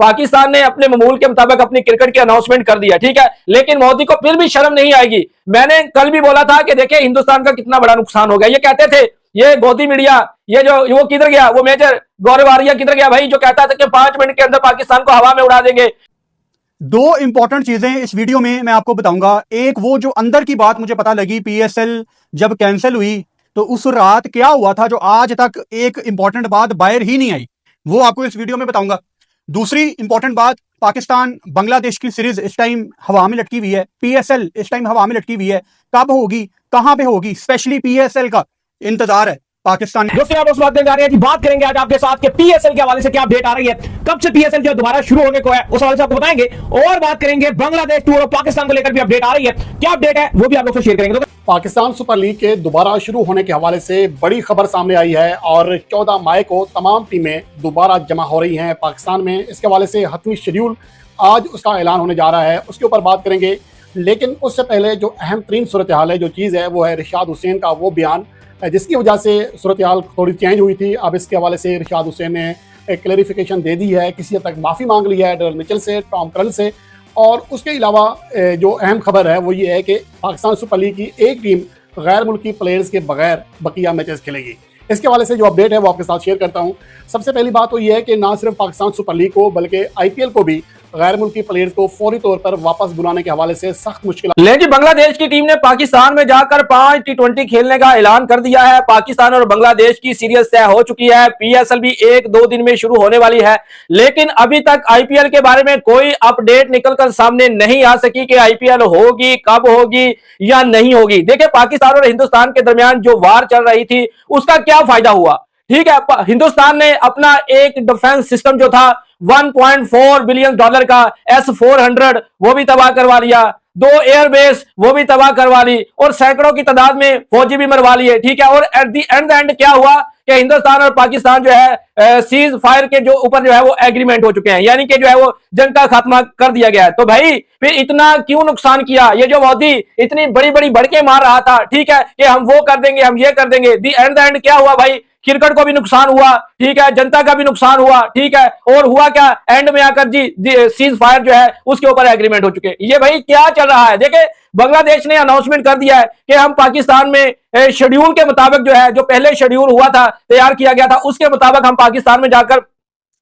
पाकिस्तान ने अपने मामूल के मुताबिक अपनी क्रिकेट की अनाउंसमेंट कर दिया, ठीक है, लेकिन मोदी को फिर भी शर्म नहीं आएगी। मैंने कल भी बोला था कि देखिए हिंदुस्तान का कितना बड़ा नुकसान हो गया। ये कहते थे, ये गोदी मीडिया, ये जो वो किधर गया, वो मेजर गौरव आर्या किधर गया भाई, जो कहता था कि 5 मिनट के अंदर पाकिस्तान को हवा में उड़ा देंगे। दो इंपॉर्टेंट चीजें इस वीडियो में मैं आपको बताऊंगा। एक, वो जो अंदर की बात मुझे पता लगी, पीएसएल जब कैंसिल हुई तो उस रात क्या हुआ था, जो आज तक एक इंपॉर्टेंट बात बाहर ही नहीं आई, वो आपको इस वीडियो में बताऊंगा। दूसरी इंपॉर्टेंट बात, पाकिस्तान बांग्लादेश की सीरीज इस टाइम हवा में लटकी हुई है, पीएसएल इस टाइम हवा में लटकी हुई है। कब होगी, कहां पे होगी, स्पेशली पीएसएल का इंतजार है पाकिस्तान। दोस्तों आप उस बात जा रहे हैं, बात करेंगे आज आपके साथ कि पीएसएल के हवाले से क्या अपडेट आ रही है, कब से पीएसएल जो दोबारा शुरू होने को है उस हवाले से आपको बताएंगे, और बात करेंगे बांग्लादेश टूर और पाकिस्तान को लेकर भी अपडेट आ रही है, क्या अपडेट है वो भी आप लोग से शेयर करेंगे। पाकिस्तान सुपर लीग के दोबारा शुरू होने के हवाले से बड़ी खबर सामने आई है और 14 मई को तमाम टीमें दोबारा जमा हो रही हैं पाकिस्तान में। इसके हवाले से हतमी शेड्यूल आज उसका ऐलान होने जा रहा है, उसके ऊपर बात करेंगे। लेकिन उससे पहले जो अहम तरीन सूरत हाल है, जो चीज़ है, वो है रिशाद हुसैन का वो बयान, जिसकी वजह से सूरत हाल थोड़ी चेंज हुई थी। अब इसके हवाले से रिशाद हुसैन ने एक क्लैरिफिकेशन दे दी है, किसी हद तक माफ़ी मांग ली है डेरिल मिचेल से, टॉम करल से। और उसके अलावा जो अहम खबर है वो ये है कि पाकिस्तान सुपर लीग की एक टीम गैर मुल्की प्लेयर्स के बगैर बकिया मैचेस खेलेगी। इसके हवाले से जो अपडेट है वो आपके साथ शेयर करता हूँ। सबसे पहली बात तो ये है कि ना सिर्फ पाकिस्तान सुपर लीग को बल्कि आईपीएल को भी गैर मुल्की प्लेयर्स को फौरी तौर पर वापस बुलाने के हवाले से सख्त मुश्किल। लेकिन बांग्लादेश की टीम ने पाकिस्तान में जाकर 5 T20 खेलने का ऐलान कर दिया है। पाकिस्तान और बांग्लादेश की सीरीज तय हो चुकी है, पीएसएल भी 1-2 दिन में शुरू होने वाली है। लेकिन अभी तक आईपीएल के बारे में कोई अपडेट निकलकर सामने नहीं आ सकी कि आईपीएल होगी, कब होगी या नहीं होगी। देखिए, पाकिस्तान और हिंदुस्तान के दरमियान जो वार चल रही थी उसका क्या फायदा हुआ, ठीक है। हिंदुस्तान ने अपना एक डिफेंस सिस्टम जो था $1.4 बिलियन का S-400 वो भी तबाह करवा लिया, 2 एयरबेस वो भी तबाह करवा ली और सैकड़ों की तादाद में फौजी भी मरवा लिए, ठीक है। और एट द एंड क्या हुआ कि हिंदुस्तान और पाकिस्तान जो है सीज फायर के जो ऊपर जो है वो एग्रीमेंट हो चुके हैं, यानी कि जो है वो जंग का खात्मा कर दिया गया है। तो भाई फिर इतना क्यों नुकसान किया, ये जो मोदी इतनी बड़ी बड़ी भड़के मार रहा था, ठीक है, कि हम वो कर देंगे, हम ये कर देंगे, दी एंड क्या हुआ भाई, क्रिकेट को भी नुकसान हुआ, ठीक है, जनता का भी नुकसान हुआ, ठीक है। और हुआ क्या, एंड में आकर जी सीज फायर जो है उसके ऊपर एग्रीमेंट हो चुके। ये भाई क्या चल रहा है। देखिए, बांग्लादेश ने अनाउंसमेंट कर दिया है कि हम पाकिस्तान में शेड्यूल के मुताबिक जो है, जो पहले शेड्यूल हुआ था, तैयार किया गया था, उसके मुताबिक हम पाकिस्तान में जाकर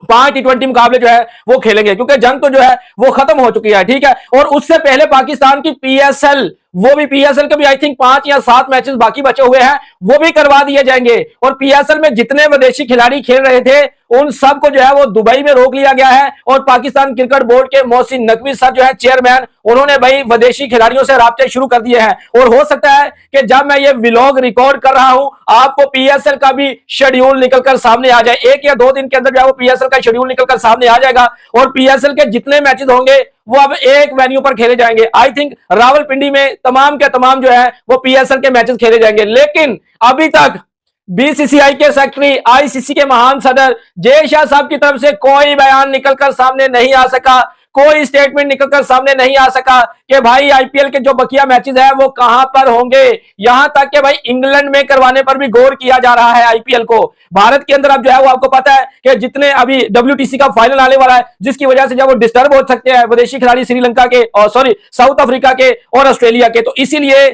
5 T20 मुकाबले जो है वो खेलेंगे, क्योंकि जंग तो जो है वो खत्म हो चुकी है, ठीक है। और उससे पहले पाकिस्तान की पीएसएल, वो भी पीएसएल के भी आई थिंक 5 या 7 मैचेस बाकी बचे हुए हैं, वो भी करवा दिए जाएंगे। और पीएसएल में जितने विदेशी खिलाड़ी खेल रहे थे उन सबको जो है वो दुबई में रोक लिया गया है। और पाकिस्तान क्रिकेट बोर्ड के मोहसिन नकवी सर जो है चेयरमैन, उन्होंने भाई विदेशी खिलाड़ियों से राब्ते शुरू कर दिए हैं। और हो सकता है कि जब मैं ये व्लॉग रिकॉर्ड कर रहा हूं आपको पीएसएल का भी शेड्यूल निकलकर सामने आ जाए, 1 या 2 दिन के अंदर जो है वो पीएसएल का शेड्यूल निकलकर सामने आ जाएगा। और पीएसएल के जितने मैचेस होंगे वो अब एक वेन्यू पर खेले जाएंगे। आई थिंक रावलपिंडी में तमाम के तमाम जो है वो पीएसएल के मैचेस खेले जाएंगे। लेकिन अभी तक बीसीसीआई के सेक्रेटरी, आईसीसी के महान सदर जय शाह साहब की तरफ से कोई बयान निकलकर सामने नहीं आ सका, कोई स्टेटमेंट निकलकर सामने नहीं आ सका कि भाई आईपीएल के जो बकिया मैचेस है वो कहां पर होंगे। यहां तक कि भाई इंग्लैंड में करवाने पर भी गौर किया जा रहा है आईपीएल को। भारत के अंदर अब जो है वो आपको पता है कि जितने अभी डब्ल्यूटीसी का फाइनल आने वाला है, जिसकी वजह से जब वो डिस्टर्ब हो सकते हैं विदेशी खिलाड़ी श्रीलंका के और साउथ अफ्रीका के और ऑस्ट्रेलिया के, तो इसीलिए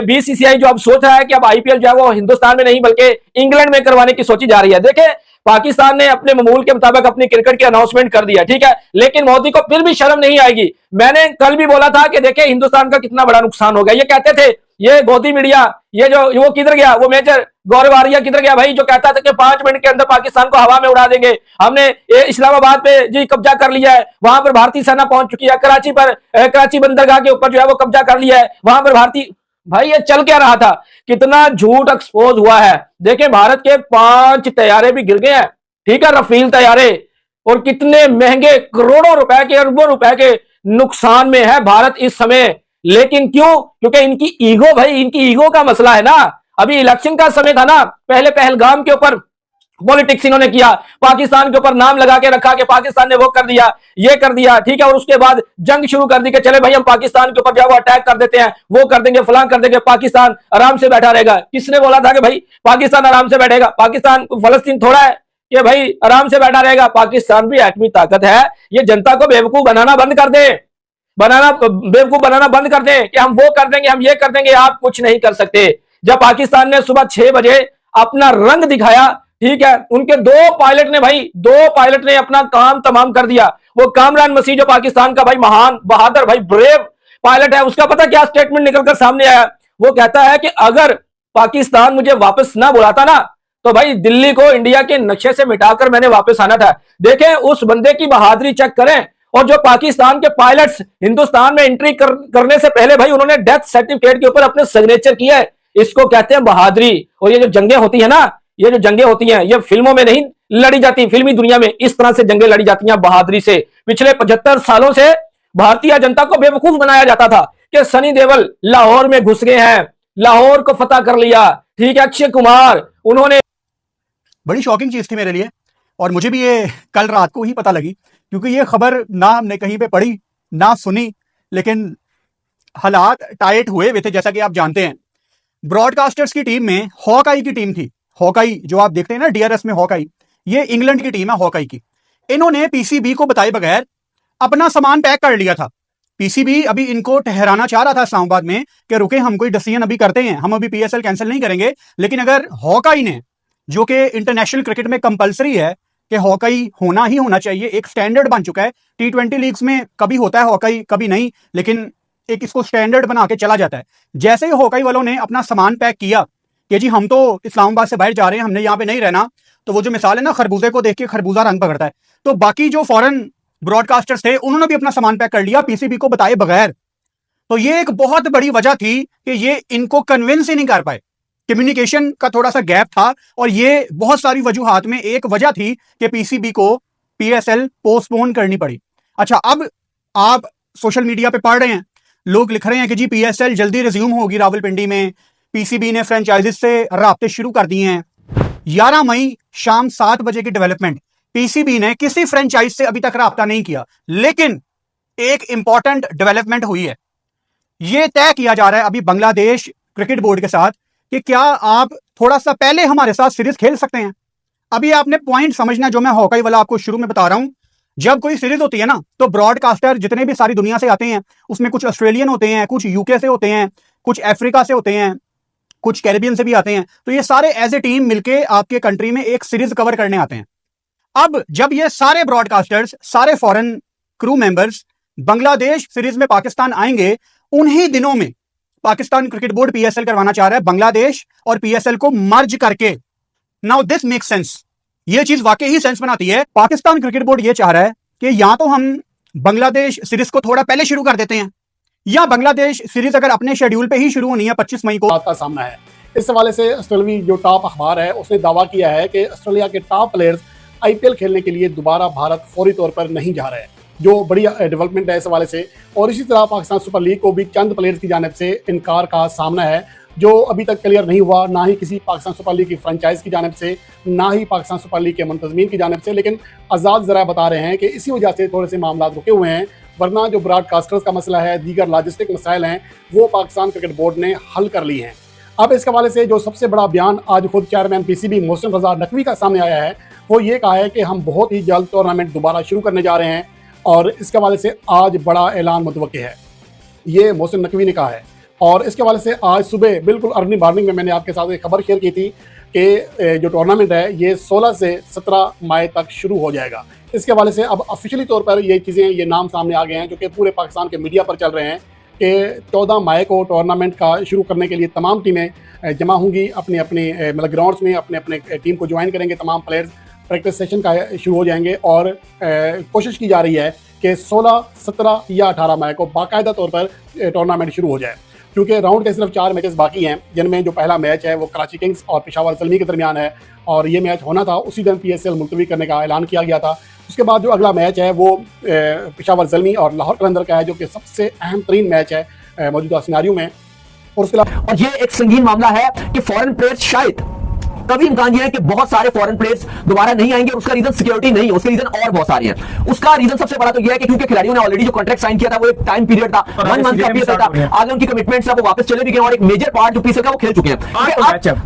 बीसीसीआई जो अब सोच रहा है कि अब आईपीएल जो है वो हिंदुस्तान में नहीं बल्कि इंग्लैंड में करवाने की सोची जा रही है। देखे, पाकिस्तान ने अपने मामूल के मुताबिक अपनी क्रिकेट की अनाउंसमेंट कर दिया, ठीक है, लेकिन मोदी को फिर भी शर्म नहीं आएगी। मैंने कल भी बोला था कि देखिए हिंदुस्तान का कितना बड़ा नुकसान हो गया। ये कहते थे, ये गोदी मीडिया, ये जो वो किधर गया, वो मेजर गौरव आर्या किधर गया भाई, जो कहता था कि 5 मिनट के अंदर पाकिस्तान को हवा में उड़ा देंगे। हमने इस्लामाबाद पे जी कब्जा कर लिया है, वहां पर भारतीय सेना पहुंच चुकी है, कराची पर कराची बंदरगाह के ऊपर जो है वो कब्जा कर लिया है, वहां पर भारतीय। भाई ये चल क्या रहा था, कितना झूठ एक्सपोज हुआ है। देखिए, भारत के 5 तैयारे भी गिर गए हैं, ठीक है, रफील तैयारे, और कितने महंगे करोड़ों रुपए के, अरबों रुपए के नुकसान में है भारत इस समय। लेकिन क्यों? क्योंकि इनकी ईगो, भाई इनकी ईगो का मसला है ना। अभी इलेक्शन का समय था ना, पहले पहलगाम के ऊपर पॉलिटिक्स इन्होंने किया, पाकिस्तान के ऊपर नाम लगा के रखा कि पाकिस्तान ने वो कर दिया, ये कर दिया, ठीक है। और उसके बाद जंग शुरू कर दी कि चले भाई हम पाकिस्तान के ऊपर जो है वो अटैक कर देते हैं, वो कर देंगे, फलां कर देंगे, पाकिस्तान आराम से बैठा रहेगा। किसने बोला था कि भाई पाकिस्तान आराम से बैठेगा? पाकिस्तान फलस्तीन थोड़ा है, कि भाई आराम से बैठा रहेगा। पाकिस्तान भी एटमी ताकत है, ये जनता को बेवकूफ बनाना बंद कर दे, बेवकूफ बनाना बंद कर दें कि हम वो कर देंगे, हम ये कर देंगे। आप कुछ नहीं कर सकते। जब पाकिस्तान ने सुबह 6 बजे अपना रंग दिखाया, ठीक है, उनके दो पायलट ने अपना काम तमाम कर दिया। वो कामरान मसीह जो पाकिस्तान का भाई महान बहादुर भाई ब्रेव पायलट है, उसका पता क्या स्टेटमेंट निकलकर सामने आया। वो कहता है कि अगर पाकिस्तान मुझे वापस ना बुलाता ना, तो भाई दिल्ली को इंडिया के नक्शे से मिटाकर मैंने वापस आना था। देखें उस बंदे की बहादुरी चेक करें। और जो पाकिस्तान के पायलट्स हिंदुस्तान में एंट्री करने से पहले भाई उन्होंने डेथ सर्टिफिकेट के ऊपर अपने सिग्नेचर किया है, इसको कहते हैं बहादुरी। और ये जो जंगें होती है ना, ये जो जंगें होती हैं, ये फिल्मों में नहीं लड़ी जाती, फिल्मी दुनिया में इस तरह से जंगें लड़ी जाती हैं बहादुरी से। पिछले 75 सालों से भारतीय जनता को बेवकूफ बनाया जाता था कि सनी देओल लाहौर में घुस गए हैं, लाहौर को फतह कर लिया, ठीक है। अक्षय कुमार उन्होंने, बड़ी शॉकिंग चीज थी मेरे लिए, और मुझे भी ये कल रात को ही पता लगी, क्योंकि ये खबर ना हमने कहीं पे पढ़ी ना सुनी, लेकिन हालात टाइट हुए हुए थे। जैसा कि आप जानते हैं, ब्रॉडकास्टर्स की टीम में हॉकाई की टीम थी। हॉकाई जो आप देखते हैं ना डीआरएस में हॉकाई, ये इंग्लैंड की टीम है हॉकाई की। इन्होंने पीसीबी को बताए बगैर अपना सामान पैक कर लिया था। पीसीबी अभी इनको ठहराना चाह रहा था इस्लामाबाद में कि रुके, हम कोई डिसीजन अभी करते हैं, हम अभी पीएसएल कैंसिल नहीं करेंगे। लेकिन अगर हॉकाई ने, जो कि इंटरनेशनल क्रिकेट में कंपलसरी है कि हॉकाई होना ही होना चाहिए, एक स्टैंडर्ड बन चुका है। टी20 लीग्स में कभी होता है हॉकाई, कभी नहीं, लेकिन एक इसको स्टैंडर्ड बना के चला जाता है। जैसे ही हॉकाई वालों ने अपना सामान पैक किया कि जी हम तो इस्लामाबाद से बाहर जा रहे हैं, हमने यहाँ पे नहीं रहना, तो वो जो मिसाल है ना खरबूजे को देख के खरबूजा रंग पकड़ता है, तो बाकी जो फॉरेन ब्रॉडकास्टर्स थे उन्होंने भी अपना सामान पैक कर लिया पीसीबी को बताए बगैर। तो ये एक बहुत बड़ी वजह थी कि ये इनको कन्विंस ही नहीं कर पाए। कम्युनिकेशन का थोड़ा सा गैप था, और ये बहुत सारी वजूहात में एक वजह थी कि पीसीबी को पीएसएल पोस्टपोन करनी पड़ी। अच्छा, अब आप सोशल मीडिया पे पढ़ रहे हैं, लोग लिख रहे हैं कि जी पीएसएल जल्दी रिज्यूम होगी रावलपिंडी में, पीसीबी ने फ्रेंचाइजीज से राब्ते शुरू कर दिए हैं। 11 मई शाम 7 बजे की डेवलपमेंट, पीसीबी ने किसी फ्रेंचाइज से अभी तक राब्ता नहीं किया, लेकिन एक इंपॉर्टेंट डेवलपमेंट हुई है। यह तय किया जा रहा है अभी बांग्लादेश क्रिकेट बोर्ड के साथ कि क्या आप थोड़ा सा पहले हमारे साथ सीरीज खेल सकते हैं। अभी आपने पॉइंट समझना जो मैं हॉकाई वाला आपको शुरू में बता रहा हूं। जब कोई सीरीज होती है ना, तो ब्रॉडकास्टर जितने भी सारी दुनिया से आते हैं, उसमें कुछ ऑस्ट्रेलियन होते हैं, कुछ यूके से होते हैं, कुछ अफ्रीका से होते हैं, कुछ कैरेबियन से भी आते हैं। तो ये सारे एज ए टीम मिलके आपके कंट्री में एक सीरीज कवर करने आते हैं। अब जब ये सारे ब्रॉडकास्टर्स, सारे foreign crew members Bangladesh series में पाकिस्तान आएंगे, उन्हीं दिनों में पाकिस्तान क्रिकेट बोर्ड पीएसएल करवाना चाह रहा है बांग्लादेश और पीएसएल को मर्ज करके। नाउ दिस मेक्स सेंस, ये चीज वाकई ही सेंस बनाती है। पाकिस्तान क्रिकेट बोर्ड ये चाह रहा है कि या तो हम बांग्लादेश सीरीज को थोड़ा पहले शुरू कर देते हैं, या बांग्लादेश सीरीज अगर अपने शेड्यूल पे ही शुरू होनी है 25 मई को। का सामना है। इस हवाले से ऑस्ट्रेलियावी जो टॉप अखबार है उसने दावा किया है कि ऑस्ट्रेलिया के टॉप प्लेयर्स आईपीएल खेलने के लिए दोबारा भारत फौरी तौर पर नहीं जा रहे हैं, जो बड़ी डेवलपमेंट है इस हवाले से। और इसी तरह पाकिस्तान सुपर लीग को भी चंद प्लेयर्स की जानिब से इनकार का सामना है, जो अभी तक क्लियर नहीं हुआ, ना ही किसी पाकिस्तान सुपर लीग की फ्रेंचाइज की जानिब से, ना ही पाकिस्तान सुपर लीग के मुंतजमीन की जानिब से। लेकिन आज़ाद ज़रा बता रहे हैं कि इसी वजह से थोड़े से मामला रुके हुए हैं, वरना जो ब्रॉडकास्टर्स का मसला है, दीगर लॉजिस्टिक मसाइल हैं, वो पाकिस्तान क्रिकेट बोर्ड ने हल कर ली हैं। अब इस हवाले से जो सबसे बड़ा बयान आज खुद चेयरमैन पीसीबी मोहसिन रजा नकवी का सामने आया है, वो ये कहा है कि हम बहुत ही जल्द टूर्नामेंट दोबारा शुरू करने जा रहे हैं, और इसके हवाले से आज बड़ा ऐलान मुतवक्की है, ये मोहसिन नकवी ने कहा है। और इसके हवाले से आज सुबह बिल्कुल अर्ली मॉर्निंग में मैंने आपके साथ एक खबर शेयर की थी कि जो टूर्नामेंट है ये 16 से 17 मई तक शुरू हो जाएगा। इसके हवाले से अब ऑफिशियली तौर पर ये चीज़ें, ये नाम सामने आ गए हैं जो कि पूरे पाकिस्तान के मीडिया पर चल रहे हैं कि 14 मई को टूर्नामेंट का शुरू करने के लिए तमाम टीमें जमा होंगी अपने अपने मतलब ग्राउंड्स में, अपने अपने टीम को ज्वाइन करेंगे, तमाम प्लेयर्स प्रैक्टिस सेशन का शुरू हो जाएंगे। और कोशिश की जा रही है कि 16, 17 या 18 मई को बाकायदा तौर पर टूर्नामेंट शुरू हो जाए, क्योंकि राउंड के सिर्फ 4 मैचेस बाकी हैं, जिनमें जो पहला मैच है वो कराची किंग्स और पेशावर ज़ल्मी के दरमियान है, और ये मैच होना था उसी दिन पीएसएल मुलतवी करने का ऐलान किया गया था। उसके बाद जो अगला मैच है वो पेशावर ज़ल्मी और लाहौर कलंदर का है, जो कि सबसे अहम तरीन मैच है मौजूदा सिनारियों में। और उसके और ये एक संगीन मामला है कि फॉरेन प्लेयर्स शायद कभी इम्कान यह है कि बहुत सारे फॉरेन प्लेयर्स दोबारा नहीं आएंगे। उसका रीजन सिक्योरिटी नहीं है, उसके रीजन और बहुत सारे हैं। उसका रीजन सबसे बड़ा तो यह है कि क्योंकि खिलाड़ियों ने ऑलरेडी जो कॉन्ट्रैक्ट साइन किया था वो एक टाइम पीरियड था, 1 मंथ का पीरियड था, आगे उनकी कमिटमेंट्स वो वापस चले भी गए और एक मेजर पार्ट जो पीएसएल का वो खेल चुके हैं।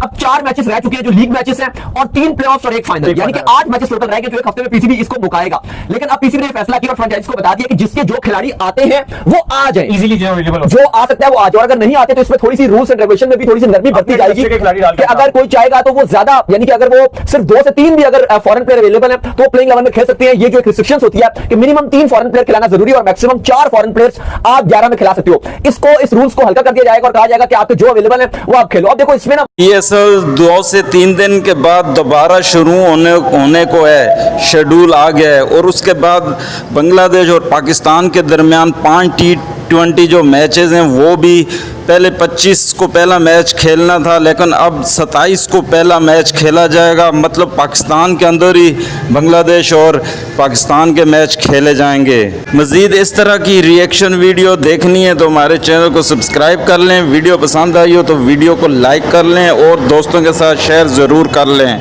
अब 4 मैचेस रह चुके हैं जो लीग मैचेस हैं और 3 प्लेऑफ्स और एक फाइनल, यानी कि 8 मैचेस टोटल रह गए जो एक हफ्ते में पीसीबी इसको मुकाएगा। लेकिन अब पीसीबी ने फैसला किया और फ्रेंचाइज को बता दिया कि जिसके जो खिलाड़ी आते हैं वो आ जाए, इजीली जो अवेलेबल हो, जो आ सकता है वो आ जाए, और अगर नहीं आते तो इसमें थोड़ी सी रूल्स एंड रेगुलेशन में भी थोड़ी सी नरमी बरती जाएगी कि अगर कोई चाहेगा तो वो ज्यादा, यानी कि अगर वो सिर्फ 2 से 3 भी अगर फॉरेन प्लेयर अवेलेबल है तो प्लेइंग 11 में खेल सकते हैं। ये जो एक रिस्ट्रिक्शंस होती है कि मिनिमम 3 फॉरेन प्लेयर खिलाना जरूरी है और मैक्सिमम 4 फॉरेन प्लेयर्स आप 11 में खिला सकते हो। इसको इस रूल्स को हल्का कर दिया जाएगा और कहा जाएगा कि आपके जो अवेलेबल है वो आप खेलो। अब देखो इसमें ना पीएसएल 2 से 3 दिन के बाद दोबारा शुरू होने को है, शेड्यूल आ गया है और उसके बाद बांग्लादेश और पाकिस्तान के दरमियान 5 T20 जो मैचेस हैं वो भी पहले 25 को पहला मैच खेलना था, लेकिन अब 27 को पहला मैच खेला जाएगा। मतलब पाकिस्तान के अंदर ही बांग्लादेश और पाकिस्तान के मैच खेले जाएंगे। मज़ीद इस तरह की रिएक्शन वीडियो देखनी है तो हमारे चैनल को सब्सक्राइब कर लें। वीडियो पसंद आई हो तो वीडियो को लाइक कर लें और दोस्तों के साथ शेयर ज़रूर कर लें।